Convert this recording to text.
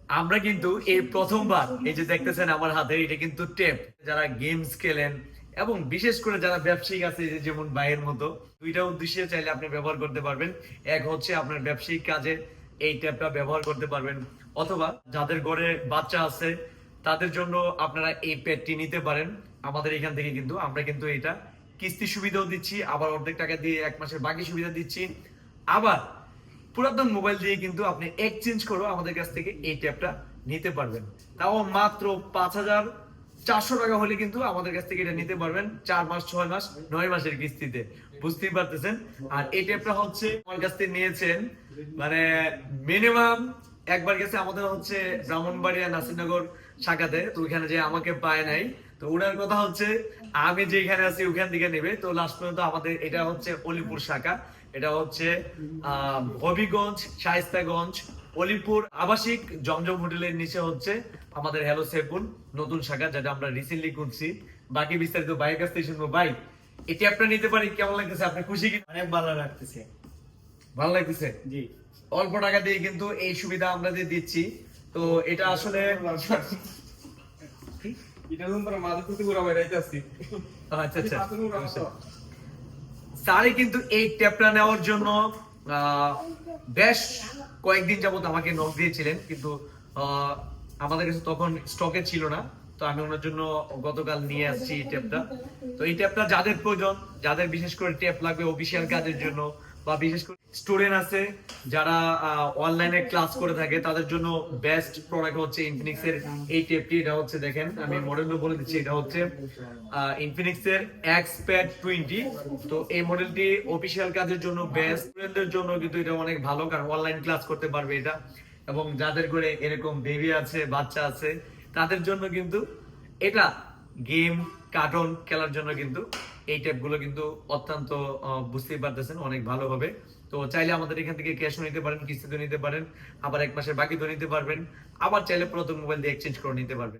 আমরা কিন্তু এই প্রথমবার এই যে দেখতেছেন আমার হাতে, এটা কিন্তু টেপ। যারা গেমস খেলেন এবং বিশেষ করে যারা ব্যবসায়িক আছে, এই যে যেমন ভাইয়ের মতো, দুইটা উদ্দেশ্যে চাইলে আপনি ব্যবহার করতে পারবেন। এক হচ্ছে আপনার ব্যবসায়িক কাজে এই ট্যাবটা ব্যবহার করতে পারবেন, অথবা যাদের ঘরে বাচ্চা আছে তাদের জন্য আপনারা এই প্যাডটি নিতে পারেন আমাদের এখান থেকে। কিন্তু আমরা কিন্তু এটা কিস্তি সুবিধাও দিচ্ছি, আবার অর্ধেক টাকা দিয়ে 1 মাসের বাকি সুবিধা দিচ্ছি। আবার পুরাতন মোবাইল দিয়ে কিন্তু আপনি এক্সচেঞ্জ করে আমাদের কাছ থেকে এই ট্যাবটা নিতে পারবেন। তাও মাত্র 5,400 টাকা হলে কিন্তু আমাদের কাছ থেকে এটা নিতে পারবেন 4 মাস, 6 মাস, 9 মাসের কিস্তিতে। বুঝতেই পারতেছেন। আর এই ট্যাবটা হচ্ছে আমার কাছ থেকে নিয়েছেন মানে মিনিমাম একবার গেছে আমাদের হচ্ছে ব্রাহ্মণবাড়িয়া নাসিরনগর শাখাতে, তো ওইখানে যে আমাকে পায় নাই। তো ওনার কথা হচ্ছে আমি যেখানে আছি ওখান থেকে নেবে। তো লাস্ট পর্যন্ত আমাদের এটা হচ্ছে অলিপুর শাখা, এটা হচ্ছে হবিগঞ্জ, শায়েস্তাগঞ্জ, অলিপুর আবাসিক জমজম হোটেলের নিচে হচ্ছে আমাদের হ্যালো সেফুন নতুন শাখা, যেটা আমরা রিসেন্টলি করছি। বাকি বিস্তারিত ভাইয়ের কাছ থেকে শুনবো। ভাই, এটি আপনার নিতে পারি, কেমন লাগতেছে? আপনি খুশি কি? অনেক ভালো লাগতেছে। ভালো লাগতেছে। জি, অল্প টাকা দিয়ে কিন্তু এই সুবিধা আমরা দিয়ে দিচ্ছি। তো এটা আসলে এটা তোমরা মাঝে প্রতি ঘুরা বেড়াইতে আসছি। আচ্ছা আচ্ছা, স্যারই কিন্তু এই ট্যাবটা নেওয়ার জন্য বেশ কয়েকদিন যাবত আমাকে নক দিয়েছিলেন, কিন্তু আমাদের কাছে তখন স্টকে ছিল না। তো আমি ওনার জন্য গতকাল নিয়ে আসছি এই ট্যাবটা। তো এই ট্যাবটা যাদের প্রয়োজন, যাদের বিশেষ করে ট্যাব লাগবে অফিসিয়াল কাজের জন্য, বা বিশেষ করে স্টুডেন্ট আছে যারা অনলাইনে ক্লাস করে থাকে, তাদের জন্য বেস্ট প্রোডাক্ট হচ্ছে ইনফিনিক্স এর এই ট্যাবটি। এটা হচ্ছে দেখেন, আমি মডেলও বলে দিচ্ছি, এটা হচ্ছে ইনফিনিক্স এর এক্সপ্যাড 20। তো এই মডেলটি অফিসিয়াল কাজের জন্য বেস্ট, স্টুডেন্টদের জন্য কিন্তু এটা অনেক ভালো, কারণ অনলাইন ক্লাস করতে পারবে এটা। এবং যাদের ঘরে এরকম বেবি আছে, বাচ্চা আছে, তাদের জন্য কিন্তু এটা গেম কার্টুন খেলার জন্য কিন্তু এই ট্যাব গুলো কিন্তু অত্যন্ত বুঝতেই পারতেছেন অনেক ভালো হবে। তো চাইলে আমাদের এখান থেকে ক্যাশও নিতে পারেন, কিস্তিতে নিতে পারেন, আবার 1 মাসের বাকি তো নিতে পারবেন, আবার চাইলে পুরাতন মোবাইল দিয়ে এক্সচেঞ্জ করে নিতে পারবেন।